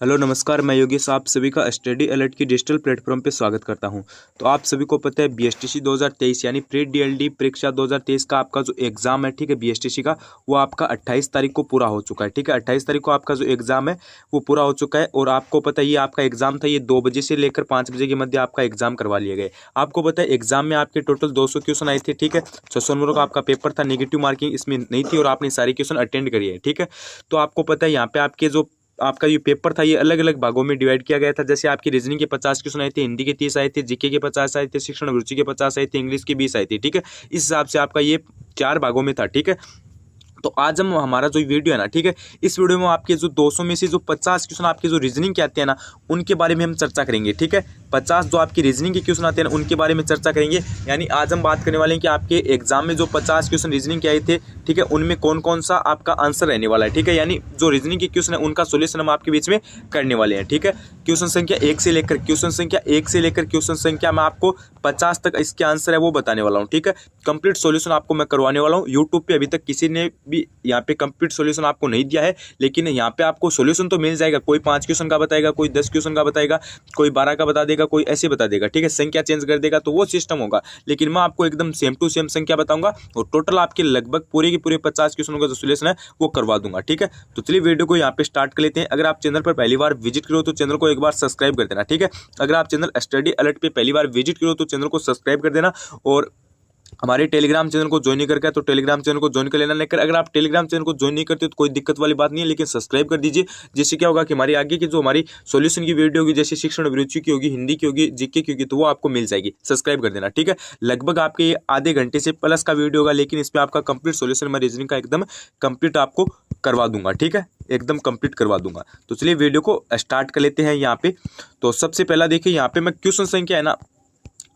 Hello नमस्कार, मैं योगेश आप सभी का स्टडी अलर्ट की डिजिटल प्लेटफॉर्म पे स्वागत करता हूं। तो आप सभी को पता है बीएसटीसी 2023 यानी प्री डीएलडी परीक्षा 2023 का आपका जो एग्ज़ाम है, ठीक है, बीएसटीसी का, वो आपका 28 तारीख को पूरा हो चुका है। ठीक है, 28 तारीख को आपका जो एग्ज़ाम है वो पूरा हो चुका है। और आपको पता है ये आपका एग्ज़ाम था, ये 2 बजे से लेकर 5 बजे के मध्य आपका एग्ज़ाम करवा लिए गए। आपको पता है एग्ज़ाम में आपके टोटल 200 क्वेश्चन आए थे। ठीक है, 600 नंबर का आपका पेपर था, नेगेटिव मार्किंग इसमें नहीं थी और आपने सारे क्वेश्चन अटेंड करिए। ठीक है, तो आपको पता है यहाँ पे आपके जो आपका ये पेपर था ये अलग अलग भागों में डिवाइड किया गया था। जैसे आपकी रीजनिंग के 50 क्वेश्चन आए थे, हिंदी के 30 आए थे, जीके के 50 आए थे, शिक्षण अभिरुचि के 50 आए थे, इंग्लिश के 20 आए थे। ठीक है, इस हिसाब से आपका ये 4 भागों में था। ठीक है, तो आज हम हमारा जो वीडियो है ना, ठीक है, इस वीडियो में आपके जो 200 में से जो 50 क्वेश्चन आपके जो रीजनिंग के आते हैं ना, उनके बारे में हम चर्चा करेंगे। ठीक है, 50 जो आपकी रीजनिंग के क्वेश्चन आते हैं ना, उनके बारे में चर्चा करेंगे। यानी आज हम बात करने वाले हैं कि आपके एग्जाम में जो 50 क्वेश्चन रीजनिंग के आए थे, ठीक है, उनमें कौन कौन सा आपका आंसर रहने वाला है। ठीक है, यानी जो रीजनिंग के क्वेश्चन है उनका सोल्यूशन हम आपके बीच में करने वाले हैं। ठीक है, क्वेश्चन संख्या 1 से लेकर क्वेश्चन संख्या मैं आपको 50 तक इसके आंसर है वो बताने वाला हूँ। ठीक है, कंप्लीट सॉल्यूशन आपको मैं करवाने वाला हूँ। यूट्यूब पे अभी तक किसी ने भी यहाँ पे कंप्लीट सॉल्यूशन आपको नहीं दिया है, लेकिन यहाँ पे आपको सॉल्यूशन तो मिल जाएगा। कोई 5 क्वेश्चन का बताएगा, कोई 10 क्वेश्चन का बताएगा, कोई 12 का बता देगा, कोई ऐसे बता देगा। ठीक है, संख्या चेंज कर देगा, तो वो सिस्टम होगा। लेकिन मैं आपको एकदम सेम टू सेम संख्या बताऊंगा और टोटल आपके लगभग पूरे के पूरे 50 क्वेश्चनों का जो सॉल्यूशन है वो करवा दूंगा। ठीक है, तो चलिए वीडियो को यहाँ पे स्टार्ट कर लेते हैं। अगर आप चैनल पर पहली बार विजिट करो तो चैनल को एक बार सब्सक्राइब कर देना। ठीक है, अगर आप चैनल स्टडी अलर्ट पे पहली बार विजिट करो तो चैनल को सब्सक्राइब कर देना। और हमारे टेलीग्राम चैनल को ज्वाइन नहीं करके तो टेलीग्राम चैनल को ज्वाइन कर लेना। लेकर अगर आप टेलीग्राम चैनल को ज्वाइन नहीं करते तो कोई दिक्कत वाली बात नहीं है, लेकिन सब्सक्राइब कर दीजिए। जिससे क्या होगा कि हमारी आगे की जो हमारी सॉल्यूशन की वीडियो होगी, जैसे शिक्षण अभिरुचि की होगी, हिंदी की होगी, जीके की होगी, तो वो आपको मिल जाएगी। सब्सक्राइब कर देना। ठीक है, लगभग आपके आधे घंटे से प्लस का वीडियो होगा, लेकिन इसमें आपका कंप्लीट सॉल्यूशन मैं रीजनिंग का एकदम कंप्लीट आपको करवा दूंगा। ठीक है, एकदम कंप्लीट करवा दूंगा। तो चलिए वीडियो को स्टार्ट कर लेते हैं यहाँ पे। तो सबसे पहला देखिए, यहाँ पे मैं क्वेश्चन संख्या है ना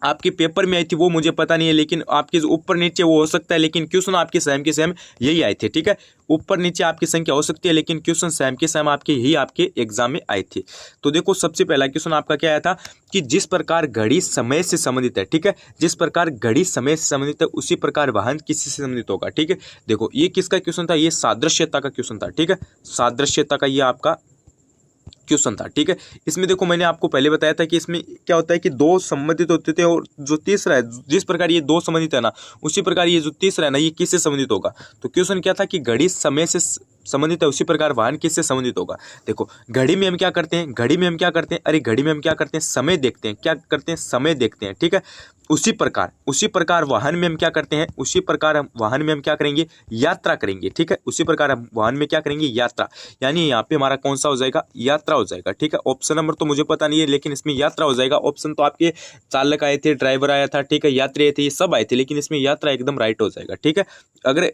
आपके पेपर में आई थी वो मुझे पता नहीं है, लेकिन आपके जो ऊपर नीचे वो हो सकता है, लेकिन क्वेश्चन आपके सेम के सेम यही आए थे। ठीक है, ऊपर नीचे आपकी संख्या हो सकती है, लेकिन क्वेश्चन सेम के सेम आपके यही आपके एग्जाम में आए थे। तो देखो, सबसे पहला क्वेश्चन आपका क्या आया था कि जिस प्रकार घड़ी समय से संबंधित है, ठीक है, जिस प्रकार घड़ी समय से संबंधित है उसी प्रकार वाहन किससे संबंधित होगा। ठीक है, देखो ये किसका क्वेश्चन था, ये सादृश्यता का क्वेश्चन था। ठीक है, सादृश्यता का ये आपका क्वेश्चन था। ठीक है, इसमें देखो मैंने आपको पहले बताया था कि इसमें क्या होता है कि दो संबंधित होते थे और जो तीसरा है, जिस प्रकार ये दो संबंधित है ना, उसी प्रकार ये जो तीसरा है ना, ये किससे संबंधित होगा। तो क्वेश्चन क्या था कि घड़ी समय से संबंधित है, उसी प्रकार वाहन किससे संबंधित होगा। देखो घड़ी में हम क्या करते हैं, घड़ी में हम क्या करते हैं, अरे घड़ी में हम क्या करते हैं, समय देखते हैं। क्या करते हैं, समय देखते हैं। ठीक है, उसी प्रकार वाहन में हम क्या करते हैं, उसी प्रकार हम वाहन में हम क्या करेंगे, यात्रा करेंगे। ठीक है, उसी प्रकार हम वाहन में क्या करेंगे, यात्रा। यानी यहाँ पे हमारा कौन सा हो जाएगा, यात्रा हो जाएगा। ठीक है, ऑप्शन नंबर तो मुझे पता नहीं है, लेकिन इसमें यात्रा हो जाएगा। ऑप्शन तो आपके चालक आए थे, ड्राइवर आया था, ठीक है, यात्री आए थे, ये सब आए थे, लेकिन इसमें यात्रा एकदम राइट हो जाएगा। ठीक है, अगर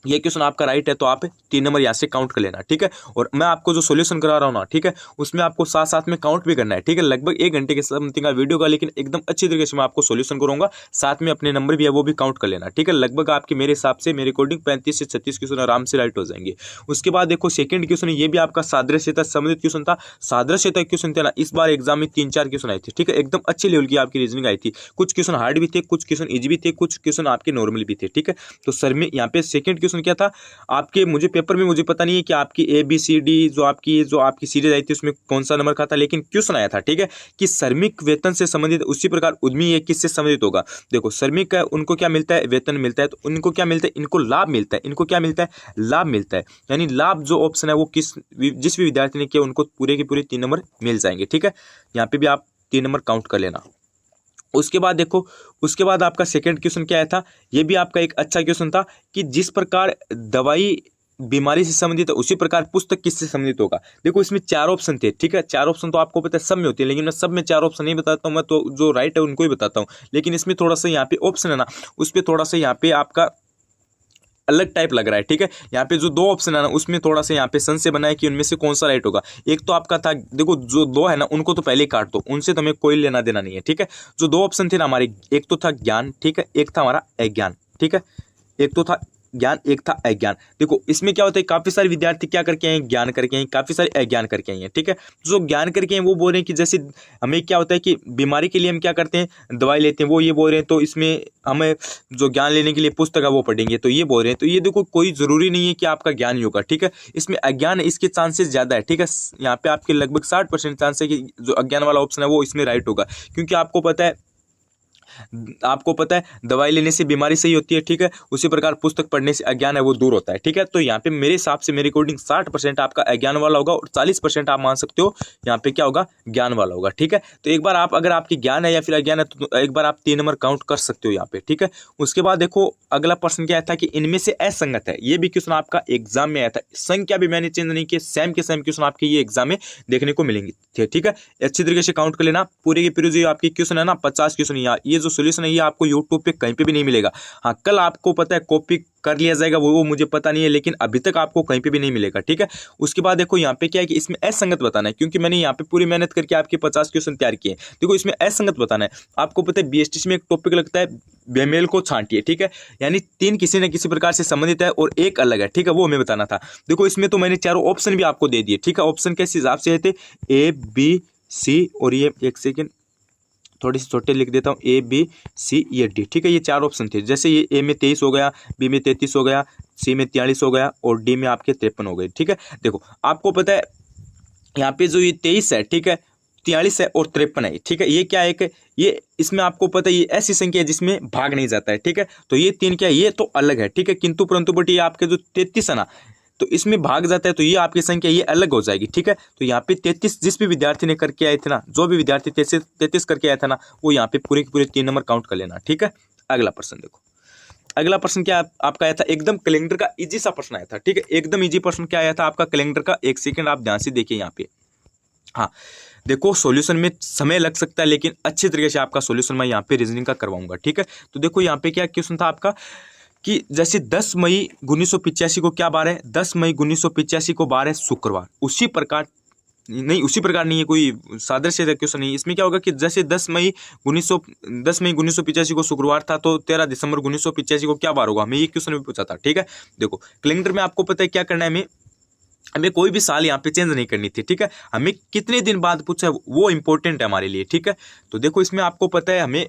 ये क्वेश्चन आपका राइट है तो आप 3 नंबर यहाँ से काउंट कर लेना। ठीक है, और मैं आपको जो सॉल्यूशन करा रहा हूँ ना, ठीक है, उसमें आपको साथ साथ में काउंट भी करना है। ठीक है, लगभग 1 घंटे के समथिंग का वीडियो का, लेकिन एकदम अच्छी तरीके से मैं आपको सॉल्यूशन करूंगा, साथ में अपने नंबर भी है वो भी काउंट कर लेना। ठीक है, लगभग आपके मेरे हिसाब से मेरे अकॉर्डिंग 35 से 36 क्वेश्चन आराम से राइट हो जाएंगे। उसके बाद देखो सेकंड क्वेश्चन, ये भी आपका सादृश्यता संबंधित क्वेश्चन था। सादृश्यता क्वेश्चन थे ना, इस बार एग्जाम में 3-4 क्वेश्चन आए थे। ठीक है, एकदम अच्छे लेवल की आपकी रीजनिंग आई थी। कुछ क्वेश्चन हार्ड भी थे, कुछ क्वेश्चन इजी भी थे, कुछ क्वेश्चन आपके नॉर्मल भी थे। ठीक है, तो सर में यहाँ पे सेकंड क्वेश्चन क्या था आपके, मुझे पेपर में मुझे पता नहीं है कि आपकी ABCD जो आपकी सीरीज आई थी उसमें कौन सा नंबर का था, लेकिन क्वेश्चन आया था। ठीक है, कि श्रमिक वेतन से संबंधित उसी प्रकार उद्यमी ये किससे संबंधित होगा। देखो श्रमिक है, उनको क्या मिलता है, वेतन मिलता है, तो उनको क्या मिलता है, इनको लाभ मिलता है। इनको क्या मिलता है, लाभ मिलता है। यानी लाभ जो ऑप्शन है वो जिस भी विद्यार्थी ने किया उनको पूरे के पूरे 3 नंबर मिल जाएंगे। ठीक है, यहाँ पे भी आप 3 नंबर काउंट कर लेना। उसके बाद देखो, उसके बाद आपका सेकंड क्वेश्चन क्या आया था, ये भी आपका एक अच्छा क्वेश्चन था कि जिस प्रकार दवाई बीमारी से संबंधित है उसी प्रकार पुस्तक किससे संबंधित होगा। देखो इसमें 4 ऑप्शन थे। ठीक है, 4 ऑप्शन तो आपको पता है सब में होती है, लेकिन मैं सब में 4 ऑप्शन नहीं बताता हूँ, मैं तो जो राइट है उनको ही बताता हूँ। लेकिन इसमें थोड़ा सा यहाँ पे ऑप्शन है ना, उस पर थोड़ा सा यहाँ पे आपका अलग टाइप लग रहा है। ठीक है, यहाँ पे जो 2 ऑप्शन है ना, उसमें थोड़ा सा यहाँ पे संशय बना है कि उनमें से कौन सा राइट होगा। एक तो आपका था, देखो जो 2 है ना उनको तो पहले ही काट दो, उनसे तो हमें कोई लेना देना नहीं है। ठीक है, जो 2 ऑप्शन थे ना हमारे, एक तो था ज्ञान, ठीक है, एक था हमारा अज्ञान। ठीक है, एक तो था ज्ञान, एक था अज्ञान। देखो इसमें क्या होता है, काफी सारे विद्यार्थी क्या करके आए, ज्ञान करके आए, काफी सारे अज्ञान करके आए हैं, ठीक है। जो ज्ञान करके आए वो बोल रहे हैं कि जैसे हमें क्या होता है कि बीमारी के लिए हम क्या करते हैं, दवाई लेते हैं, वो ये बोल रहे हैं तो इसमें हमें जो ज्ञान लेने के लिए पुस्तक है वो पढ़ेंगे, तो ये बोल रहे हैं। तो ये देखो कोई जरूरी नहीं है कि आपका ज्ञान ही होगा, ठीक है। इसमें अज्ञान है, इसके चांसेस ज्यादा है, ठीक है। यहाँ पे आपके लगभग 60% चांस है कि जो अज्ञान वाला ऑप्शन है वो इसमें राइट होगा, क्योंकि आपको पता है दवाई लेने से बीमारी सही होती है, ठीक है। उसी प्रकार पुस्तक पढ़ने से अज्ञान है वो दूर होता है, ठीक है। तो यहाँ पे मेरे हिसाब से, मेरे अकॉर्डिंग 60% आपका अज्ञान वाला होगा और 40% आप मान सकते हो यहाँ पे क्या होगा, ज्ञान वाला होगा, ठीक है। तो एक बार आप, अगर आपकी ज्ञान है या फिर अज्ञान है, तो एक बार आप 3 नंबर काउंट कर सकते हो यहाँ पे, ठीक है। उसके बाद देखो अगला प्रश्न क्या था कि इनमें से असंगत है, ये भी क्वेश्चन आपका एग्जाम में आया था। संख्या भी मैंने चेंज नहीं की, सेम के सेम क्वेश्चन आपके ये एग्जाम में देखने को मिलेंगे, ठीक है। अच्छी तरीके से काउंट कर लेना, पूरे के पूरे जो आपकी क्वेश्चन है ना 50 क्वेश्चन, ये जो सोल्यूशन है ये आपको यूट्यूब पे कहीं पे भी नहीं मिलेगा। हाँ, कल आपको पता है कॉपी कर लिया जाएगा, वो मुझे पता नहीं है, लेकिन अभी तक आपको कहीं पे भी नहीं मिलेगा, ठीक है। उसके बाद देखो यहाँ पे क्या है कि इसमें असंगत बताना है, क्योंकि मैंने यहाँ पे पूरी मेहनत करके आपके 50 क्वेश्चन तैयार किए। देखो इसमें असंगत बताना है। आपको पता है बीएसटीसी में एक टॉपिक लगता है बेमेल को छांटिए, ठीक है। यानी 3 किसी न किसी प्रकार से संबंधित है और एक अलग है, ठीक है, वो हमें बताना था। देखो इसमें तो मैंने चारों ऑप्शन भी आपको दे दिए, ठीक है। ऑप्शन किस हिसाब से थे, A B C और ये एक सेकेंड थोड़ी सी छोटे लिख देता हूँ, A B C ये D, ठीक है। ये 4 ऑप्शन थे, जैसे ये A में 23 हो गया, B में 33 हो गया, C में 43 हो गया और D में आपके 53 हो गए, ठीक है। देखो आपको पता है यहाँ पे जो ये 23 है, ठीक है, 43 है और 53 है, ठीक है। ये क्या है कि ये इसमें आपको पता है ये ऐसी संख्या है जिसमें भाग नहीं जाता है, ठीक है। तो ये 3 क्या है, ये तो अलग है, ठीक है, किंतु परंतु बट ये आपके जो 33 है ना, तो इसमें भाग जाता है, तो ये आपकी संख्या ये अलग हो जाएगी, ठीक है। तो यहाँ पे 33 जिस भी विद्यार्थी ने करके आए थे ना, जो भी विद्यार्थी 33 करके आया था ना, वो यहाँ पे पूरे के पूरे 3 नंबर काउंट कर लेना, ठीक है। अगला प्रश्न देखो, अगला प्रश्न क्या आपका आया था, एकदम कैलेंडर का इजी सा प्रश्न आया था, ठीक है। एकदम इजी प्रश्न क्या आया था आपका कैलेंडर का, एक सेकंड आप ध्यान से देखिए यहाँ पे। हाँ देखो सॉल्यूशन में समय लग सकता है, लेकिन अच्छे तरीके से आपका सॉल्यूशन मैं यहाँ पे रीजनिंग का करवाऊंगा, ठीक है। तो देखो यहाँ पे क्या क्वेश्चन था आपका कि जैसे 10 मई 1985 को क्या बार है, 10 मई 1985 को बार है शुक्रवार। उसी प्रकार नहीं है, कोई सादृश्य क्वेश्चन नहीं। इसमें क्या होगा कि जैसे 10 मई 1985 को शुक्रवार था, तो 13 दिसंबर 1985 को क्या बार होगा, हमें ये क्वेश्चन भी पूछा था, ठीक है। देखो कैलेंडर में आपको पता है क्या करना है, हमें कोई भी साल यहाँ पे चेंज नहीं करनी थी, ठीक है। हमें कितने दिन बाद पूछा है वो इंपॉर्टेंट है हमारे लिए, ठीक है। तो देखो इसमें आपको पता है हमें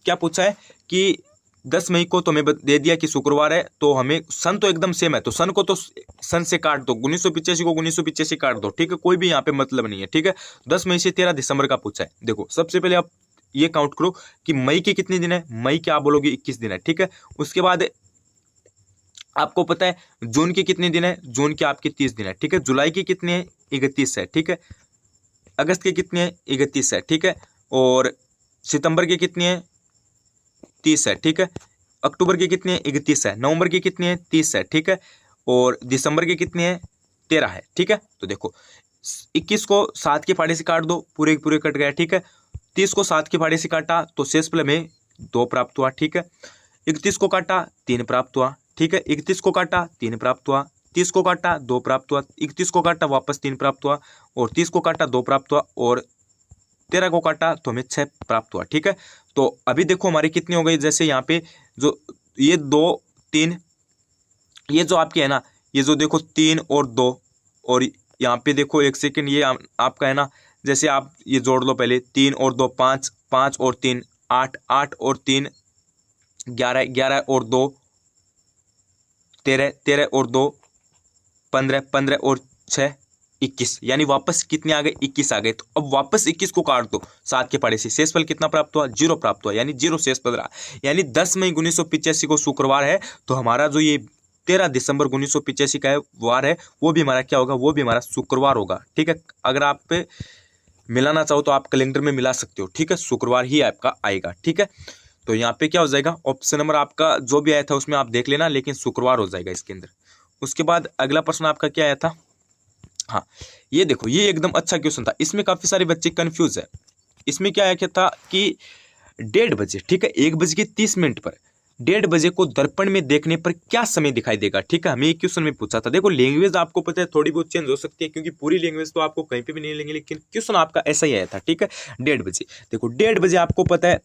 क्या पूछा है कि 10 मई को तो हमें दे दिया कि शुक्रवार है, तो हमें सन तो एकदम सेम है, तो सन को तो सन से काट दो, 1985 को 1985 काट दो, ठीक है, कोई भी यहाँ पे मतलब नहीं है, ठीक है। 10 मई से 13 दिसंबर का पूछा है। देखो सबसे पहले आप ये काउंट करो कि मई के कितने दिन है, मई के आप बोलोगे 21 दिन है, ठीक है। उसके बाद आपको पता है जून के कितने दिन है, जून के आपके 30 दिन है, ठीक है। जुलाई के कितने हैं, 31 है, ठीक है। अगस्त के कितने हैं, 31 है, ठीक है। और सितंबर के कितने हैं, 30 है, ठीक है। अक्टूबर के कितने हैं, 31 है। नवंबर के कितने हैं, 30 है, ठीक है। और दिसंबर के कितने हैं, 13 है, ठीक है। तो देखो 21 को 7 के फाड़े से काट दो, पूरे पूरे कट गया, ठीक है। 30 को 7 के फाड़े से काटा तो शेषफल में 2 प्राप्त हुआ, ठीक है। 31 को काटा 3 प्राप्त हुआ, ठीक है। 31 को काटा 3 प्राप्त हुआ, 30 को काटा 2 प्राप्त हुआ, 31 को काटा वापस 3 प्राप्त हुआ, और 30 को काटा 2 प्राप्त हुआ, और 13 को काटा तो हमें 6 प्राप्त हुआ, ठीक है। तो अभी देखो हमारी कितनी हो गई, जैसे यहाँ पे जो ये 2 3 ये जो आपके है ना, ये जो देखो 3 और 2, और यहाँ पे देखो एक सेकेंड ये आपका है ना, जैसे आप ये जोड़ लो पहले, 3 और 2 5, 5 और 3 8, 8 और 3 11, 11 और 2 13, 13 और 2 15, 15 और 6 21, यानी वापस कितने आ गए, 21 आ गए। तो अब वापस 21 को काट दो 7 के पाड़े से, शेषफल कितना प्राप्त हुआ, 0 प्राप्त हुआ, यानी 0 शेषफल रहा। यानी 10 मई 1985 को शुक्रवार है, तो हमारा जो ये 13 दिसंबर 1985 का वार है, वो भी हमारा क्या होगा, वो भी हमारा शुक्रवार होगा, ठीक है। अगर आप पे मिलाना चाहो तो आप कैलेंडर में मिला सकते हो, ठीक है, शुक्रवार ही आपका आएगा, ठीक है। तो यहाँ पे क्या हो जाएगा, ऑप्शन नंबर आपका जो भी आया था उसमें आप देख लेना, लेकिन शुक्रवार हो जाएगा इसके अंदर। उसके बाद अगला प्रश्न आपका क्या आया था, हाँ ये देखो, ये एकदम अच्छा क्वेश्चन था। इसमें काफी सारे बच्चे कंफ्यूज है। इसमें क्या आया था कि 1:30 बजे, ठीक है, 1:30 पर 1:30 बजे को दर्पण में देखने पर क्या समय दिखाई देगा, ठीक है। हमें एक क्वेश्चन में पूछा था। देखो लैंग्वेज आपको पता है थोड़ी बहुत चेंज हो सकती है, क्योंकि पूरी लैंग्वेज तो आपको कहीं पे भी नहीं लेंगे, लेकिन क्वेश्चन आपका ऐसा ही आया था, ठीक है। 1:30 बजे, देखो 1:30 बजे आपको पता है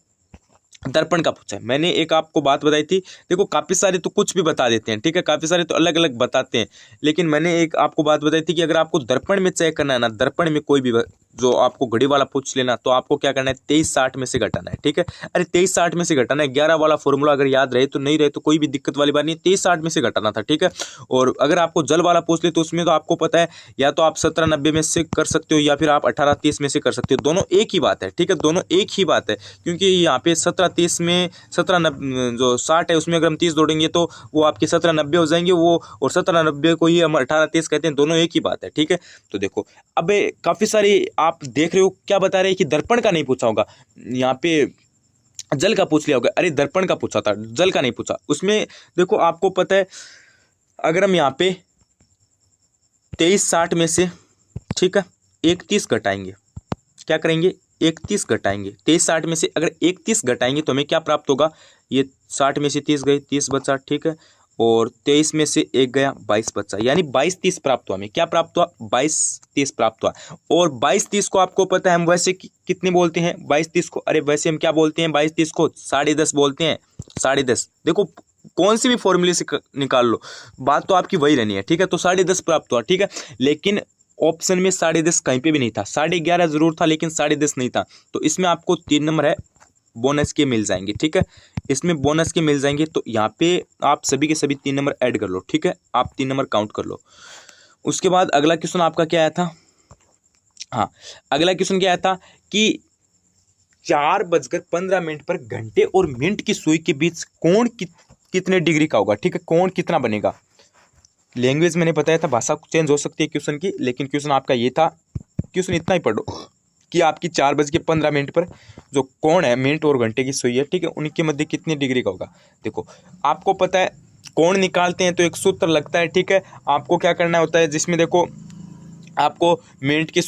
दर्पण का पूछा है। मैंने एक आपको बात बताई थी, देखो काफ़ी सारे तो कुछ भी बता देते हैं, ठीक है, काफ़ी सारे तो अलग अलग बताते हैं, लेकिन मैंने एक आपको बात बताई थी कि अगर आपको दर्पण में चेक करना है ना, दर्पण में कोई भी जो आपको घड़ी वाला पूछ लेना, तो आपको क्या करना है, 2360 में से घटाना है, ठीक है। अरे 2360 में से घटाना है, 11 वाला फॉर्मूला अगर याद रहे तो नहीं रहे तो कोई भी दिक्कत वाली बात नहीं, 2360 में से घटाना था, ठीक है। और अगर आपको जल वाला पूछ ले तो उसमें तो आपको पता है, या तो आप 1790 में से कर सकते हो या फिर आप 1830 में से कर सकते हो, दोनों एक ही बात है, ठीक है, दोनों एक ही बात है। क्योंकि यहाँ पे 1730 में 1790 जो 60 है उसमें अगर हम 30 जोड़ेंगे तो वो आपके 1790 हो जाएंगे वो, और 1790 को ही हम 1830 कहते हैं, दोनों एक ही बात है, ठीक है। तो देखो अब काफ़ी सारे आप देख रहे हो क्या बता रहे हैं कि दर्पण का नहीं पूछा होगा, यहाँ पे जल का पूछ लिया होगा, अरे दर्पण का पूछा था, जल का नहीं पूछा। उसमें देखो आपको पता है, अगर हम यहाँ पे 2360 में से, ठीक है, 31 घटाएंगे, क्या करेंगे, 31 घटाएंगे 2360 में से, अगर 31 घटाएंगे तो हमें क्या प्राप्त होगा, ये 60 में से 30 गए, 30 बचा, ठीक है, और 23 में से 1 गया, 22 बचा, यानी 2230 प्राप्त हुआ। हमें क्या प्राप्त हुआ, 2230 प्राप्त हुआ। और 2230 को आपको पता है हम वैसे कितने बोलते हैं, 2230 को, अरे वैसे हम क्या बोलते हैं, 2230 को 10.5 बोलते हैं, 10.5। देखो कौन सी भी फॉर्मूले से निकाल लो, बात तो आपकी वही रहनी है, ठीक है। तो 10.5 प्राप्त हुआ, ठीक है, लेकिन ऑप्शन में 10.5 कहीं पे भी नहीं था, 11.5 जरूर था लेकिन 10.5 नहीं था। तो इसमें आपको 3 नंबर है बोनस के मिल जाएंगे, ठीक है, इसमें बोनस के मिल जाएंगे। तो यहाँ पे आप सभी के सभी 3 नंबर ऐड कर लो, ठीक है, आप 3 नंबर काउंट कर लो। उसके बाद अगला क्वेश्चन आपका क्या आया था, हाँ अगला क्वेश्चन क्या आया था कि 4:15 पर घंटे और मिनट की सुई के बीच कोण कितने डिग्री का होगा, ठीक है, कोण कितना बनेगा। लैंग्वेज मैंने बताया था, भाषा चेंज हो सकती है क्वेश्चन की, लेकिन क्वेश्चन आपका ये था, क्वेश्चन इतना ही पढ़ो कि आपकी 4:15 पर जो कोण है, मिनट और घंटे की सुई है, ठीक है, उनके मध्य कितनी डिग्री का होगा। देखो आपको पता है कोण निकालते हैं तो एक सूत्र लगता है, ठीक है, आपको क्या करना होता है, जिसमें देखो आपको मिनट की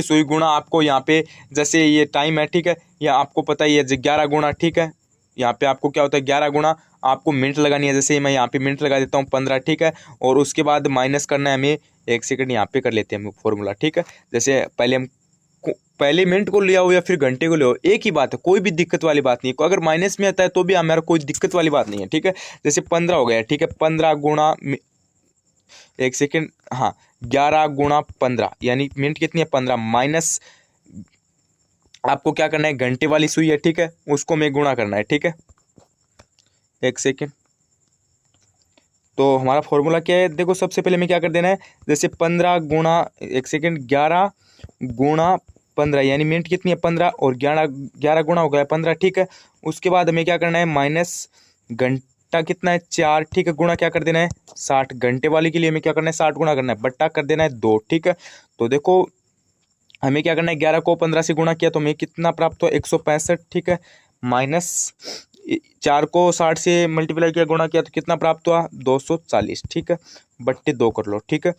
सुई गुणा, आपको यहाँ पे जैसे ये टाइम है, ठीक है, या आपको पता ही है 11 गुणा, ठीक है, यहाँ पे आपको क्या होता है 11 गुणा, आपको मिनट लगानी है, जैसे मैं यहाँ पे मिनट लगा देता हूँ 15, ठीक है, और उसके बाद माइनस करना है हमें 1 सेकंड, यहाँ पे कर लेते हैं हम फॉर्मूला, ठीक है। जैसे पहले मिनट को ले आओ या फिर घंटे को ले आओ, एक ही बात है, कोई भी दिक्कत वाली बात नहीं है। अगर माइनस में आता है तो भी हमारा कोई दिक्कत वाली बात नहीं है, ठीक है। जैसे 15 हो गया, ठीक है, 15 गुणा 1 सेकेंड, हाँ 11 गुणा 15, यानी मिनट कितनी है 15, माइनस आपको क्या करना है, घंटे वाली सुई है, ठीक है, उसको में गुणा करना है, ठीक है। 1 सेकेंड, तो हमारा फॉर्मूला क्या है, देखो सबसे पहले में क्या कर देना है, जैसे 15 गुणा 1 सेकेंड 11 गुणा 15, यानी मिनट कितनी है 15, और 11 गुणा हो गया 15, ठीक है। उसके बाद हमें क्या करना है, माइनस घंटा कितना है 4, ठीक है, गुणा क्या कर देना है 60, घंटे वाली के लिए हमें क्या करना है 60 गुणा करना है, बट्टा कर देना है 2, ठीक है। तो देखो हमें क्या करना है, 11 को 15 से गुणा किया तो हमें कितना प्राप्त हुआ 165, ठीक है, माइनस 4 को 60 से मल्टीप्लाई किया, गुणा किया तो कितना प्राप्त हुआ 240, ठीक है, बट्टे 2 कर लो, ठीक है।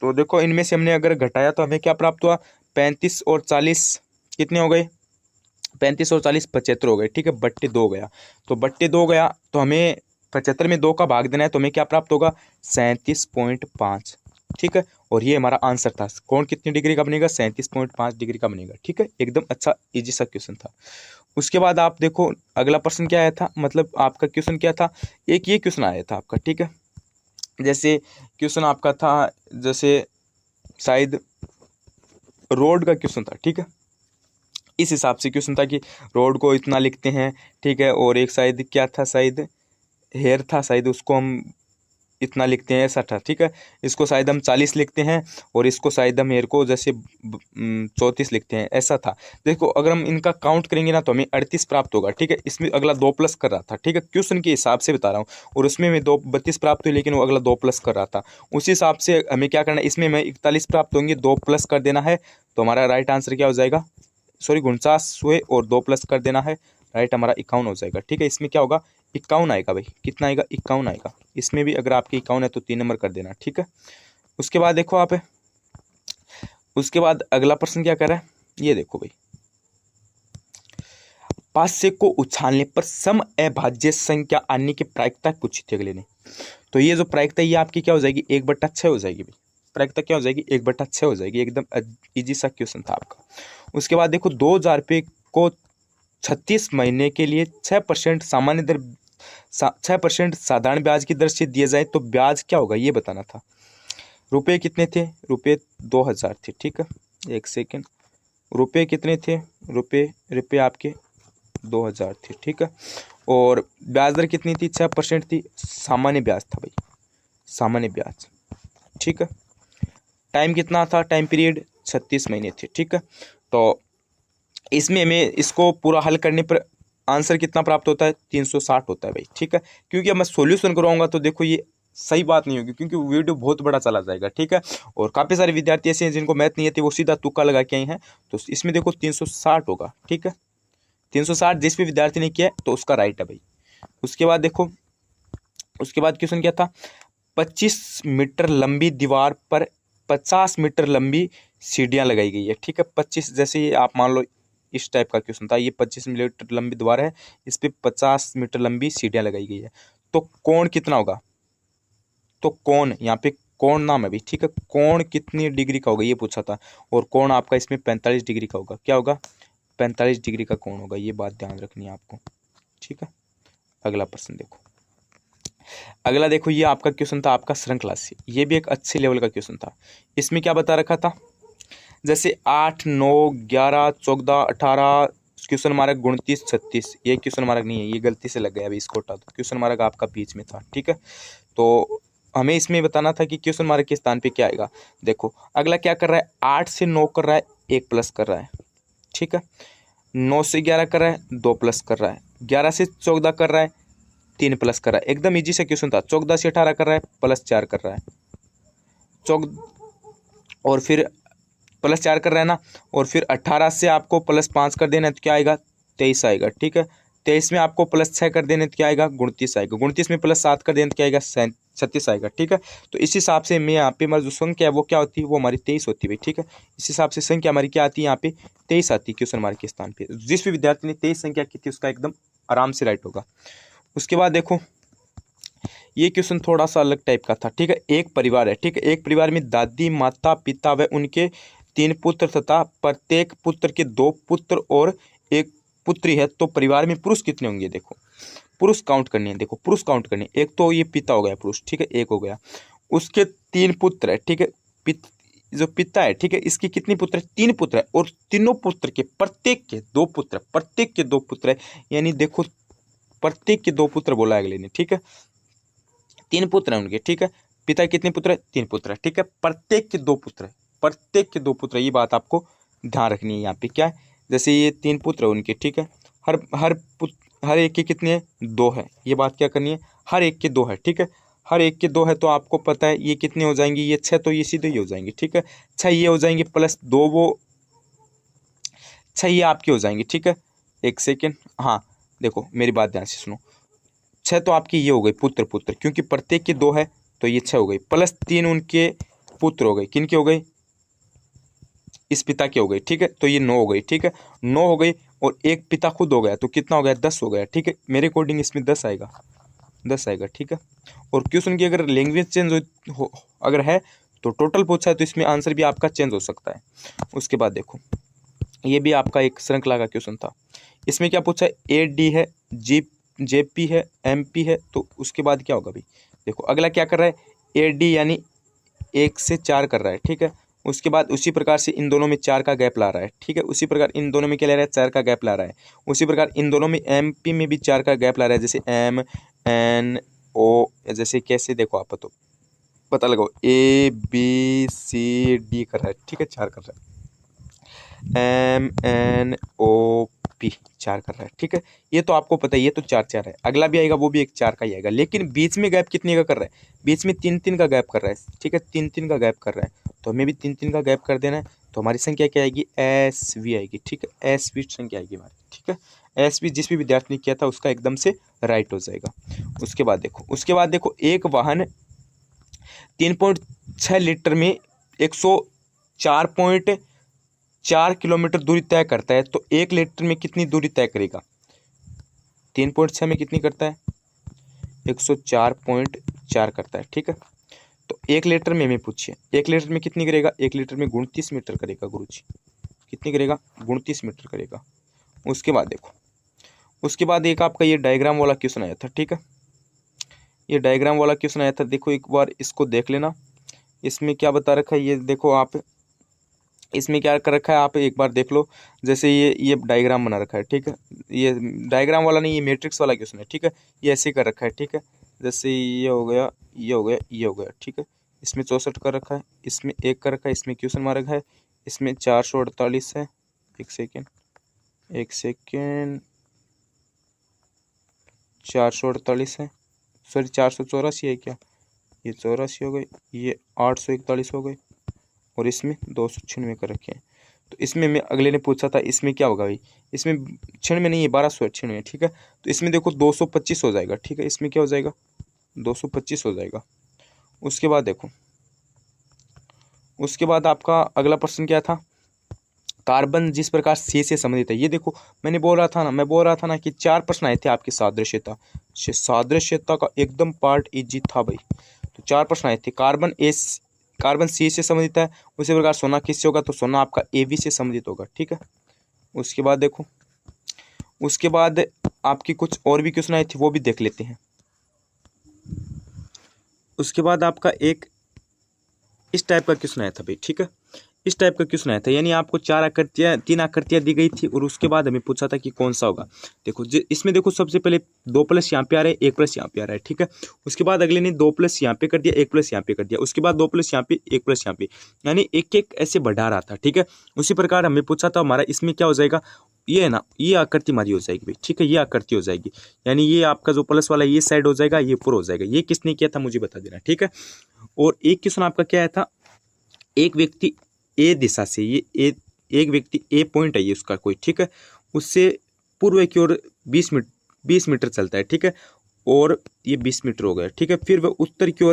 तो देखो इनमें से हमने अगर घटाया तो हमें क्या प्राप्त हुआ, 35 और 40 कितने हो गए, 35 और 40 75 हो गए, ठीक है, बट्टे 2 गया, तो बट्टे 2 गया तो हमें 75 में 2 का भाग देना है, तो हमें क्या प्राप्त होगा 37.5, ठीक है। और ये हमारा आंसर था, कोण कितनी डिग्री का बनेगा 37.5 डिग्री का बनेगा, ठीक है, एकदम अच्छा इजी सा क्वेश्चन था। उसके बाद आप देखो अगला प्रश्न क्या आया था, मतलब आपका क्वेश्चन क्या था, एक ये क्वेश्चन आया था आपका, ठीक है, जैसे क्वेश्चन आपका था, जैसे शायद रोड का क्वेश्चन था, ठीक है, इस हिसाब से क्वेश्चन था कि रोड को इतना लिखते हैं, ठीक है, और एक शायद क्या था, शायद हेयर था, शायद उसको हम इतना लिखते हैं, ऐसा था, ठीक है, इसको शायद हम 40 लिखते हैं, और इसको शायद हम हेयर को जैसे 34 लिखते हैं, ऐसा था। देखो अगर हम इनका काउंट करेंगे ना तो हमें 38 प्राप्त होगा, ठीक है, इसमें अगला 2 प्लस कर रहा था, ठीक है, क्वेश्चन के हिसाब से बता रहा हूँ, और उसमें मैं 32 प्राप्त हुई, लेकिन वो अगला 2 प्लस कर रहा था, उसी हिसाब से हमें क्या करना है, इसमें हमें 41 प्राप्त होंगे, 2 प्लस कर देना है, तो हमारा राइट आंसर क्या हो जाएगा, सॉरी 49 हुए और 2 प्लस कर देना है, राइट हमारा 51 हो जाएगा, ठीक है। इसमें क्या होगा 51 आएगा भाई, कितना आएगा 51 आएगा, इसमें भी अगर आपके 51 है तो 3 नंबर कर देना, ठीक है। उसके बाद देखो आप, उसके बाद अगला प्रश्न क्या कर रहा है, ये देखो भाई, पासे को उछालने पर सम अभाज्य संख्या आने की प्रायिकता पूछी थी अगले ने। तो ये जो प्रायिकता ये आपकी क्या हो जाएगी 1/6 हो जाएगी भाई, प्रायिकता क्या हो जाएगी 1/6 हो जाएगी, एकदम इजी सा क्वेश्चन था आपका। उसके बाद देखो 2000 रुपये को 36 महीने के लिए 6% सामान्य दर 6% साधारण ब्याज की दर से दिए जाए तो ब्याज क्या होगा ये बताना था। रुपए कितने थे? रुपए 2000 थे, ठीक है। एक सेकेंड, रुपए कितने थे? रुपए आपके 2000 थे, ठीक है। और ब्याज दर कितनी थी? 6% थी। सामान्य ब्याज था भाई, सामान्य ब्याज, ठीक है। टाइम कितना था? टाइम पीरियड 36 महीने थे, ठीक है। तो इसमें हमें इसको पूरा हल करने पर आंसर कितना प्राप्त होता है? 360 होता है भाई, ठीक है। क्योंकि अब मैं सॉल्यूशन कराऊंगा तो देखो ये सही बात नहीं होगी, क्योंकि वीडियो बहुत बड़ा चला जाएगा, ठीक है। और काफ़ी सारे विद्यार्थी ऐसे हैं जिनको मैथ नहीं आती, वो सीधा तुक्का लगा के आए हैं। तो इसमें देखो 360 होगा, ठीक है। 360 जिस भी विद्यार्थी ने किया तो उसका राइट है भाई। उसके बाद देखो, उसके बाद क्वेश्चन क्या था? 25 मीटर लंबी दीवार पर 50 मीटर लंबी सीढ़ियाँ लगाई गई है, ठीक है। 25 जैसे ये आप मान लो इस टाइप का क्वेश्चन था, ये 25 मीटर लंबी दीवार है, इस पे 50 मीटर लंबी सीढ़ियाँ लगाई गई है, तो कोण कितना होगा? तो कोण, यहाँ पे कोण नाम है भी, ठीक है। कोण कितनी डिग्री का होगा ये पूछा था, और कोण आपका इसमें 45 डिग्री का होगा। क्या होगा? 45 डिग्री का कोण होगा, ये बात ध्यान रखनी है आपको, ठीक है। अगला प्रश्न देखो, अगला देखो, ये आपका क्वेश्चन था आपका श्रृंखला से, ये भी एक अच्छे लेवल का क्वेश्चन था। इसमें क्या बता रखा था? जैसे 8, 9, 11, 14, 18, क्वेश्चन मार्क 29, 36, ये क्वेश्चन मार्क नहीं है, ये गलती से लग गया, अभी इसको हटा दो। क्वेश्चन मार्क आपका बीच में था, ठीक है। तो हमें इसमें बताना था कि क्वेश्चन मार्क के स्थान पे क्या आएगा। देखो अगला क्या कर रहा है? 8 से 9 कर रहा है, 1 प्लस कर रहा है, ठीक है। 9 से 11 कर रहा है, 2 प्लस कर रहा है। 11 से 14 कर रहा है, 3 प्लस कर रहा है। एकदम इजी सा क्वेश्चन था। 14 से 18 कर रहा है, प्लस 4 कर रहा है। और फिर प्लस 4 कर रहा है ना, और फिर 18 से आपको प्लस 5 कर देना है तो क्या आएगा? 23 आएगा, ठीक है। 23 में आपको प्लस 6 कर देने तो क्या आएगा? 29 आएगा। 29 में प्लस 7 कर देने तो क्या आएगा? 36 आएगा, ठीक है। तो इस हिसाब से मैं यहाँ पे हमारी जो संख्या है वो क्या होती है? वो हमारी 23 होती है, ठीक है। इस हिसाब से संख्या हमारी क्या आती है? यहाँ पे 23 आती है क्वेश्चन मार्क के स्थान पे। जिस भी विद्यार्थी ने 23 संख्या की थी उसका एकदम आराम से राइट होगा। उसके बाद देखो, ये क्वेश्चन थोड़ा सा अलग टाइप का था, ठीक है। एक परिवार है, ठीक है। एक परिवार में दादी, माता, पिता व उनके 3 पुत्र तथा प्रत्येक पुत्र के 2 पुत्र और 1 पुत्री है, तो परिवार में पुरुष कितने होंगे? देखो पुरुष काउंट करनी है, देखो पुरुष काउंट करनी है। एक तो ये पिता हो गया पुरुष, ठीक है, एक हो गया। उसके 3 पुत्र है, ठीक है। जो पिता है, ठीक है, इसके कितने पुत्र है? 3 पुत्र है, और तीनों पुत्र के प्रत्येक के 2 पुत्र, प्रत्येक के 2 पुत्र है, यानी देखो प्रत्येक के 2 पुत्र बोला अगले ने, ठीक है। 3 पुत्र हैं उनके, ठीक है। पिता कितने पुत्र है? 3 पुत्र है, ठीक है। प्रत्येक के 2 पुत्र है, प्रत्येक के 2 पुत्र है, ये बात आपको ध्यान रखनी है। यहाँ पे क्या है? जैसे ये 3 पुत्र है उनके, ठीक है। हर एक के कितने हैं? 2 है, ये बात क्या करनी है? हर एक के 2 है, ठीक है। हर एक के 2 है, तो आपको पता है ये कितने हो जाएंगे? ये 6, तो ये सीधे ही हो जाएंगे, ठीक है। 6 ये हो जाएंगे, प्लस 2 वो 6 ये आपके हो जाएंगे, ठीक है। एक सेकेंड, हाँ देखो मेरी बात ध्यान से सुनो। 6 तो आपकी ये हो गई पुत्र पुत्र, क्योंकि प्रत्येक के 2 है तो ये 6 हो गई, प्लस 3 उनके पुत्र हो गए। किन के हो गए? इस पिता के हो गए, ठीक है। तो ये 9 हो गई, ठीक है। 9 हो गई, और एक पिता खुद हो गया, तो कितना हो गया? 10 हो गया, ठीक है। मेरे अकॉर्डिंग इसमें 10 आएगा, 10 आएगा, ठीक है। और क्वेश्चन की अगर लैंग्वेज चेंज हो अगर है तो टोटल पूछा है तो इसमें आंसर भी आपका चेंज हो सकता है। उसके बाद देखो, ये भी आपका एक श्रृंखला का क्वेश्चन था। इसमें क्या पूछा है? AD है, JP है, MP है, तो उसके बाद क्या होगा भाई? देखो अगला क्या कर रहा है? AD यानी 1 से 4 कर रहा है, ठीक है। उसके बाद उसी प्रकार से इन दोनों में 4 का गैप ला रहा है, ठीक है। उसी प्रकार इन दोनों में क्या ले रहा है? 4 का गैप ला रहा है। उसी प्रकार इन दोनों में MP में भी 4 का गैप ला रहा है, जैसे MNO, जैसे कैसे देखो आप तो पता लगाओ, ABCD कर रहा है, ठीक है, 4 कर रहा है। MNOP 4 कर रहा है, ठीक है। ये तो आपको पता है, ये तो 4 4 है। अगला भी आएगा वो भी एक 4 का ही आएगा, लेकिन बीच में गैप कितने का कर रहा है? बीच में 3 3 का गैप कर रहा है, ठीक है। 3 3 का गैप कर रहा है, तो हमें भी 3 3 का गैप कर देना है। तो हमारी संख्या क्या आएगी? SV आएगी, ठीक है। SV संख्या आएगी हमारी, ठीक है। SV जिस भी विद्यार्थी ने किया था उसका एकदम से राइट हो जाएगा। उसके बाद देखो, एक वाहन 3.6 लीटर में 104.4 किलोमीटर दूरी तय करता है, तो 1 लीटर में कितनी दूरी तय करेगा? 3.6 में कितनी करता है? 104.4 करता है, ठीक है। तो 1 लीटर में हमें पूछिए 1 लीटर में कितनी करेगा? 1 लीटर में 29 मीटर करेगा गुरुजी। कितनी करेगा? 29 मीटर करेगा। उसके बाद देखो, उसके बाद एक आपका ये डायग्राम वाला क्वेश्चन आया था, ठीक है। ये डायग्राम वाला क्वेश्चन आया था, देखो एक बार इसको देख लेना। इसमें क्या बता रखा है ये देखो आप, इसमें क्या कर रखा है आप एक बार देख लो। जैसे ये डायग्राम बना रखा है, ठीक है। ये डायग्राम वाला नहीं, ये मैट्रिक्स वाला क्वेश्चन है, ठीक है। ये ऐसे कर रखा है, ठीक है। जैसे ये हो गया, ये हो गया, ये हो गया, ठीक है। इसमें 64 कर रखा है, इसमें 1 कर रखा है, इसमें क्वेश्चन मार्क है, इसमें 448 है। एक सेकेंड 448 है, सॉरी 484 है क्या, ये 84 हो गए, ये 841 हो गए, और इसमें 296 कर रखे हैं। तो इसमें मैं अगले ने पूछा था इसमें क्या होगा भाई, इसमें 96 नहीं है, 1296 है, ठीक है। तो इसमें देखो 225 हो जाएगा, ठीक है। इसमें क्या हो जाएगा, 225 हो जाएगा। उसके बाद देखो, उसके बाद आपका अगला प्रश्न क्या था, कार्बन जिस प्रकार सी से संबंधित है। ये देखो मैं बोल रहा था ना कि 4 प्रश्न आए थे आपकी सादृश्यता, सादृश्यता का एकदम पार्ट इजी था भाई। तो 4 प्रश्न आए थे, कार्बन सी से संबंधित है, उसी प्रकार सोना किससे होगा, तो सोना आपका AB से संबंधित होगा, ठीक है। उसके बाद देखो, उसके बाद आपकी कुछ और भी क्वेश्चन आए थे, वो भी देख लेते हैं। उसके बाद आपका एक इस टाइप का क्वेश्चन आया था भाई, ठीक है। इस टाइप का क्वेश्चन आया था, यानी आपको 3 आकृतियां दी गई थी और उसके बाद हमें पूछा था कि कौन सा होगा। देखो इसमें देखो सबसे पहले 2 प्लस यहाँ पे आ रहा है, 1 प्लस यहाँ पे आ रहा है, ठीक है। उसके बाद अगले ने 2 प्लस यहाँ पे कर दिया, 1 प्लस यहाँ पे कर दिया, उसके बाद 2 प्लस यहाँ पे, 1 प्लस यहाँ पे, यानी एक एक ऐसे बढ़ा रहा था, ठीक है। उसी प्रकार हमें पूछा था हमारा इसमें क्या हो जाएगा, ये है ना, ये आकृति हमारी हो जाएगी भाई, ठीक है। ये आकृति हो जाएगी, यानी ये आपका जो प्लस वाला ये साइड हो जाएगा, ये ऊपर हो जाएगा। ये किसने किया था मुझे बता देना, ठीक है। और एक क्वेश्चन आपका क्या आया था, एक व्यक्ति ए दिशा से, ये एक व्यक्ति ए पॉइंट है ये उसका कोई, ठीक है, उससे पूर्व की ओर 20 मीटर चलता है, ठीक है। और ये 20 मीटर हो गया, ठीक है। फिर वह उत्तर की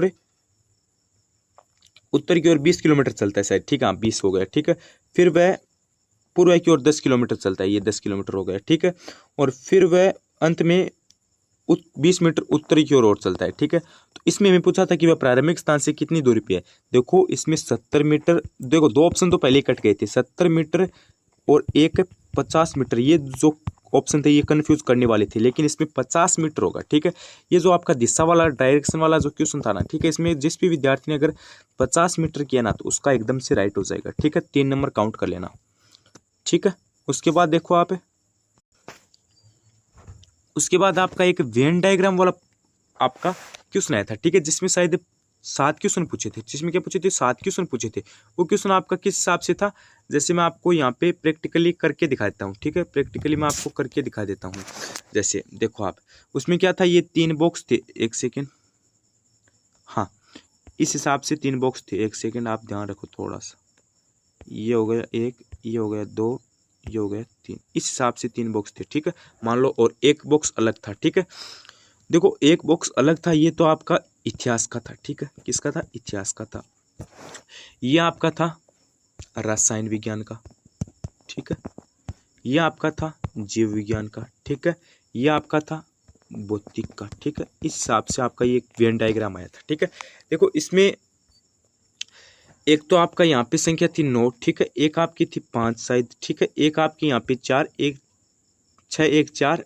ओर 20 किलोमीटर चलता है शायद, ठीक है, हाँ 20 हो गया, ठीक है। फिर वह पूर्व की ओर 10 किलोमीटर चलता है, ये 10 किलोमीटर हो गया, ठीक है। और फिर वह अंत में 20 मीटर उत्तरी की ओर चलता है, ठीक है। तो इसमें हमें पूछा था कि वह प्रारंभिक स्थान से कितनी दूरी पे है। देखो इसमें 70 मीटर, देखो 2 ऑप्शन तो पहले ही कट गए थे, 70 मीटर और एक 50 मीटर। ये जो ऑप्शन थे ये कंफ्यूज करने वाले थे, लेकिन इसमें 50 मीटर होगा, ठीक है। ये जो आपका दिशा वाला डायरेक्शन वाला जो क्वेश्चन था ना, ठीक है, इसमें जिस भी विद्यार्थी ने अगर 50 मीटर किया ना तो उसका एकदम से राइट हो जाएगा, ठीक है। 3 नंबर काउंट कर लेना, ठीक है। उसके बाद देखो आप, उसके बाद आपका एक वेन डायग्राम वाला आपका क्वेश्चन आया था, ठीक है, जिसमें शायद 7 क्वेश्चन पूछे थे। जिसमें क्या पूछे थे, 7 क्वेश्चन पूछे थे। वो क्वेश्चन आपका किस हिसाब से था, जैसे मैं आपको यहाँ पे प्रैक्टिकली करके दिखा देता हूँ, ठीक है। प्रैक्टिकली मैं आपको करके दिखा देता हूँ। जैसे देखो आप, उसमें क्या था, ये 3 बॉक्स थे, एक सेकेंड, हाँ इस हिसाब से 3 बॉक्स थे, एक सेकेंड आप ध्यान रखो थोड़ा सा। ये हो गया 1, ये हो गया 2, ये हो गया 3, इस हिसाब से 3 बॉक्स थे, ठीक है, मान लो। और एक बॉक्स अलग था, ठीक है। देखो एक बॉक्स अलग था, ये तो आपका इतिहास का था, ठीक है। किसका था, इतिहास का था। ये आपका था रसायन विज्ञान का, ठीक है। ये आपका था जीव विज्ञान का, ठीक है। ये आपका था भौतिक का, ठीक है। इस हिसाब से आपका ये वेन डायग्राम आया था, ठीक है। देखो इसमें एक तो आपका यहाँ पे संख्या थी 9, ठीक है। एक आपकी थी 5 शायद, ठीक है। एक आपकी यहाँ पे 4, एक 6, एक 4,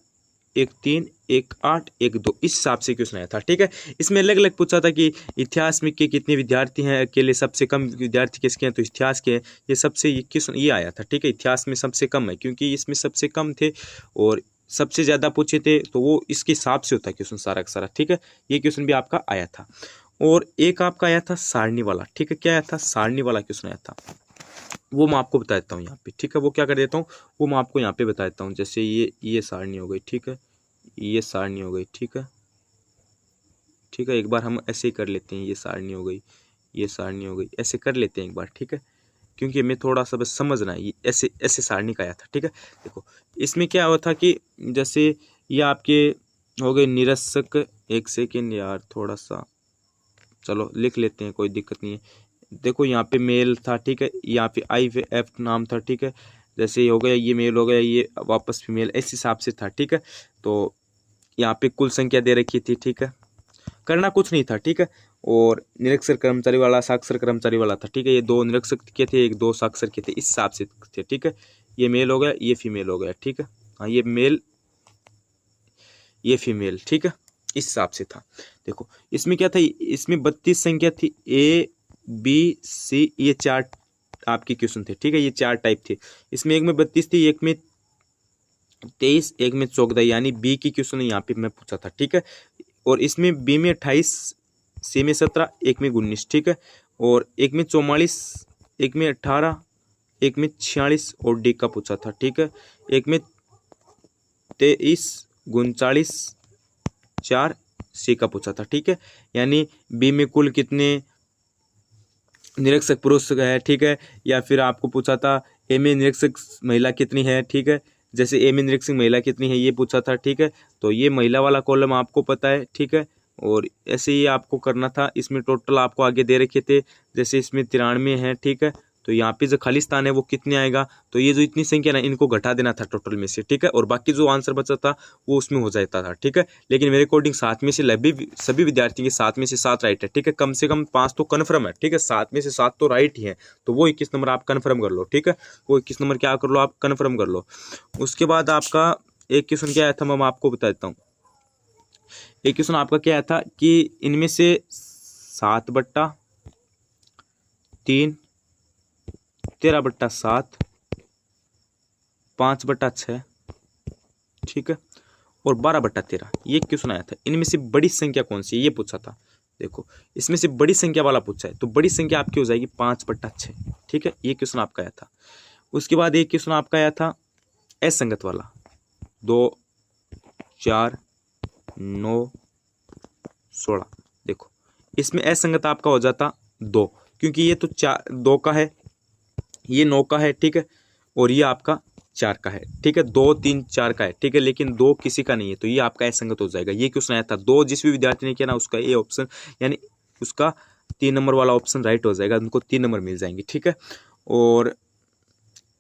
एक 3, एक 8, एक 2, इस हिसाब से क्वेश्चन आया था, ठीक है। इसमें अलग अलग पूछा था कि इतिहास में के कितने विद्यार्थी हैं, अकेले सबसे कम विद्यार्थी किसके हैं, तो इतिहास के ये सबसे ये क्वेश्चन ये आया था, ठीक है। इतिहास में सबसे कम है, क्योंकि इसमें सबसे कम थे और सबसे ज़्यादा पूछे थे, तो वो इसके हिसाब से होता है क्वेश्चन सारा का सारा, ठीक है। ये क्वेश्चन भी आपका आया था। और एक आपका आया था सारणी वाला, ठीक है। क्या आया था, सारणी वाला क्वेश्चन आया था, वो मैं आपको बता देता हूँ यहाँ पे, ठीक है। वो क्या कर देता हूँ, वो मैं आपको यहाँ पे बता देता हूँ। जैसे ये सारणी हो गई, ठीक है, ये सारणी हो गई, ठीक है, ठीक है। एक बार हम ऐसे ही कर लेते हैं, ये सारणी हो गई, ये सारणी हो गई, ऐसे कर लेते हैं एक बार, ठीक है, क्योंकि हमें थोड़ा सा बस समझना है। ये ऐसे ऐसे सारणी का आया था, ठीक है। देखो इसमें क्या हुआ था कि जैसे ये आपके हो गए निरसक, एक सेकेंड यार थोड़ा सा, चलो लिख लेते हैं, कोई दिक्कत नहीं है। देखो यहाँ पे मेल था, ठीक है, यहाँ पे IF नाम था, ठीक है। जैसे ये हो गया, ये मेल हो गया, ये वापस फीमेल, इस हिसाब से था, ठीक है। तो यहाँ पे कुल संख्या दे रखी थी, ठीक है, करना कुछ नहीं था, ठीक है। और निरक्षर कर्मचारी वाला, साक्षर कर्मचारी वाला था, ठीक है। ये 2 निरक्षर के थे, एक 2 साक्षर के थे, इस हिसाब से थे, ठीक है। ये मेल हो गया, ये फीमेल हो गया, ठीक है। हाँ ये मेल ये फीमेल, ठीक है, इस हिसाब से था। देखो इसमें क्या था, इसमें 32 संख्या थी, ए बी सी, ये 4 आपके क्वेश्चन थे, ठीक है, ये 4 टाइप थे। इसमें एक में 32 थी, एक में 23, एक में 14, यानी बी की क्वेश्चन यहाँ पे मैं पूछा था, ठीक है। और इसमें बी में 28, सी में 17, एक में 19, ठीक है। और एक में 44, एक में 18, एक में 46 और डी का पूछा था, ठीक है। एक में 23, 39, 4 सी का पूछा था, ठीक है। यानी बी में कुल कितने निरीक्षक पुरुष है, ठीक है। या फिर आपको पूछा था ए में निरीक्षक महिला कितनी है, ठीक है। जैसे ए में निरीक्षक महिला कितनी है ये पूछा था, ठीक है। तो ये महिला वाला कॉलम आपको पता है, ठीक है। और ऐसे ही आपको करना था। इसमें टोटल आपको आगे दे रखे थे, जैसे इसमें 93 है, ठीक है। तो यहाँ पे जो खाली स्थान है वो कितने आएगा, तो ये जो इतनी संख्या ना इनको घटा देना था टोटल में से, ठीक है। और बाकी जो आंसर बचा था वो उसमें हो जाता था, ठीक है। लेकिन मेरे अकॉर्डिंग 7 में से सभी विद्यार्थियों के 7 में से 7 राइट है, ठीक है। कम से कम 5 तो कन्फर्म है, ठीक है। 7 में से 7 तो राइट ही है, तो वो 21 नंबर आप कन्फर्म कर लो, ठीक है। वो 21 नंबर क्या कर लो, आप कन्फर्म कर लो। उसके बाद आपका एक क्वेश्चन क्या आया था मैं आपको बता देता हूँ। एक क्वेश्चन आपका क्या आया था कि इनमें से 7/3, 13/7, 5/6, ठीक है, और 12/13, ये क्वेश्चन आया था। इनमें से बड़ी संख्या कौन सी है ये पूछा था। देखो इसमें से बड़ी संख्या वाला पूछा है, तो बड़ी संख्या आपकी हो जाएगी 5/6, ठीक है। ये क्वेश्चन आपका आया था। उसके बाद एक क्वेश्चन आपका आया था असंगत वाला, 2, 4, 9, 16। देखो इसमें असंगत आपका हो जाता 2, क्योंकि ये तो 2 का है, ये 9 का है, ठीक है। और ये आपका 4 का है, ठीक है। 2, 3, 4 का है, ठीक है, लेकिन 2 किसी का नहीं है, तो ये आपका असंगत हो जाएगा। ये क्वेश्चन आया था 2, जिस भी विद्यार्थी ने किया ना उसका ए ऑप्शन, यानी उसका 3 नंबर वाला ऑप्शन राइट हो जाएगा, उनको 3 नंबर मिल जाएंगे, ठीक है। और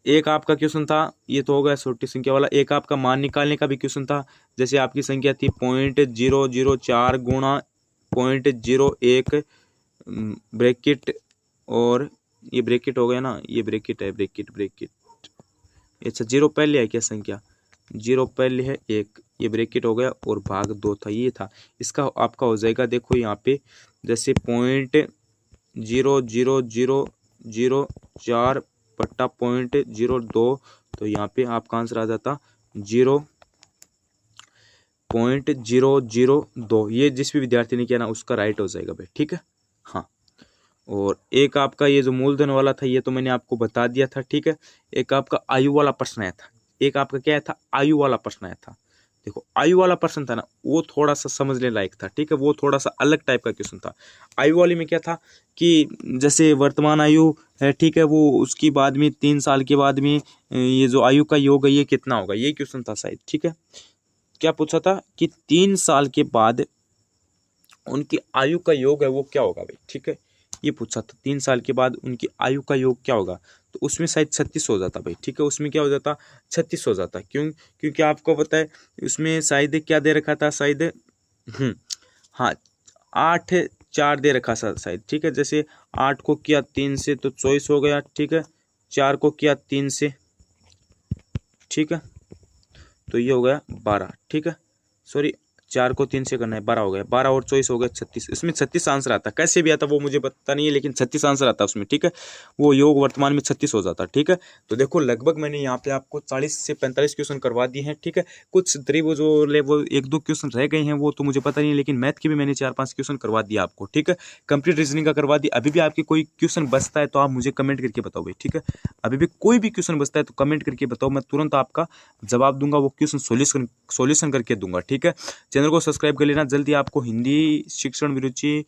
एक आपका क्वेश्चन था, ये तो हो गया छोटी संख्या वाला। एक आपका मान निकालने का भी क्वेश्चन था। जैसे आपकी संख्या थी 0.004 गुणा 0.01 ब्रैकेट, और ये ब्रैकेट हो गया ना, ये ब्रैकेट है, ब्रैकेट। अच्छा 0 पहले है क्या संख्या, 0 पहले है 1, ये ब्रैकेट हो गया, और भाग 2 था, ये था। इसका आपका हो जाएगा, देखो यहाँ पे जैसे 0.00004 बट्टा 0.02, तो यहाँ पे आपका आंसर आ जाता 0.002। ये जिस भी विद्यार्थी ने किया ना उसका राइट हो जाएगा भाई, ठीक है। हाँ, और एक आपका ये जो मूलधन वाला था ये तो मैंने आपको बता दिया था, ठीक है। एक आपका आयु वाला प्रश्न आया था, एक आपका क्या था, आयु वाला प्रश्न आया था। देखो आयु वाला प्रश्न था ना, वो थोड़ा सा समझने लायक था, ठीक है। वो थोड़ा सा अलग टाइप का क्वेश्चन था। आयु वाले में क्या था कि जैसे वर्तमान आयु है, ठीक है, वो उसकी बाद में 3 साल के बाद में ये जो आयु का योग है ये कितना होगा, ये क्वेश्चन था शायद, ठीक है। क्या पूछा था कि 3 साल के बाद उनकी आयु का योग है वो क्या होगा भाई, ठीक है। ये पूछा था 3 साल के बाद उनकी आयु का योग क्या होगा, तो उसमें शायद 36 हो जाता भाई, ठीक है। उसमें क्या हो जाता, 36 हो जाता। क्योंकि आपको पता है उसमें शायद क्या दे रखा था, शायद हाँ 8, 4 दे रखा था शायद, ठीक है। जैसे 8 को किया 3 से तो 24 हो गया, ठीक है। 4 को किया 3 से, ठीक है, तो ये हो गया 12, ठीक है। सॉरी 4 को 3 से करना है, 12 हो गया, 12 और 24 हो गया 36। इसमें 36 आंसर आता, कैसे भी आता वो मुझे पता नहीं है, लेकिन 36 आंसर आता उसमें, ठीक है। वो योग वर्तमान में 36 हो जाता, ठीक है। तो देखो लगभग मैंने यहाँ पे आपको 40 से 45 क्वेश्चन करवा दिए हैं, ठीक है। कुछ वो जो वो 1-2 क्वेश्चन रह गए हैं वो तो मुझे पता नहीं है, लेकिन मैथ के भी मैंने 4-5 क्वेश्चन करवा दिया आपको, ठीक है। कंप्लीट रीजनिंग का करवा दिया। अभी भी आपके कोई क्वेश्चन बचता है तो आप मुझे कमेंट करके बताओ भाई, ठीक है। अभी भी कोई भी क्वेश्चन बचता है तो कमेंट करके बताओ, मैं तुरंत आपका जवाब दूंगा, वो क्वेश्चन सोल्यूशन करके दूंगा, ठीक है। चैनल को सब्सक्राइब कर लेना, जल्दी आपको हिंदी, शिक्षण, अभिरुचि,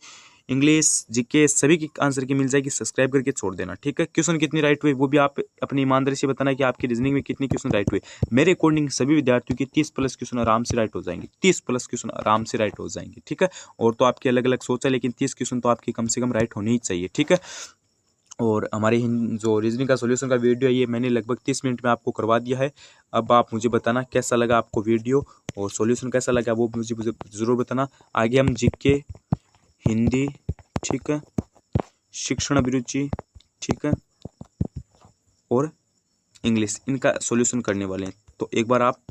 इंग्लिश, जीके सभी की आंसर की मिल जाएगी, सब्सक्राइब करके छोड़ देना, ठीक है। क्वेश्चन कितनी राइट हुए वो भी आप अपनी ईमानदारी से बताना कि आपकी रीजनिंग में कितने क्वेश्चन राइट हुए। मेरे अकॉर्डिंग सभी विद्यार्थियों के 30+ क्वेश्चन आराम से राइट हो जाएंगे, 30+ क्वेश्चन आराम से राइट हो जाएंगे, ठीक है। और तो आपकी अलग अलग सोच है, लेकिन 30 क्वेश्चन तो आपकी कम से कम राइट होनी ही चाहिए, ठीक है। और हमारे जो रीजनिंग का सॉल्यूशन का वीडियो है ये मैंने लगभग 30 मिनट में आपको करवा दिया है। अब आप मुझे बताना कैसा लगा आपको वीडियो, और सॉल्यूशन कैसा लगा वो मुझे ज़रूर बताना। आगे हम जीके, हिंदी, ठीक है, शिक्षण अभिरुचि, ठीक है, और इंग्लिश, इनका सॉल्यूशन करने वाले हैं। तो एक बार आप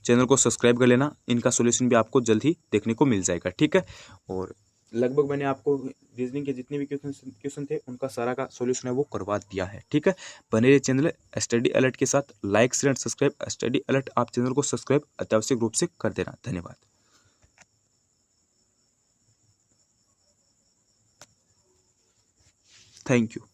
चैनल को सब्सक्राइब कर लेना। इनका सोल्यूशन भी आपको जल्द ही देखने को मिल जाएगा, ठीक है। और लगभग मैंने आपको रीजनिंग के जितने भी क्वेश्चन थे उनका सारा का सोल्यूशन है वो करवा दिया है, ठीक है। बने रहिए चैनल स्टडी अलर्ट के साथ। Like share and subscribe study alert, आप चैनल को सब्सक्राइब अत्यावश्यक रूप से कर देना। धन्यवाद। Thank you.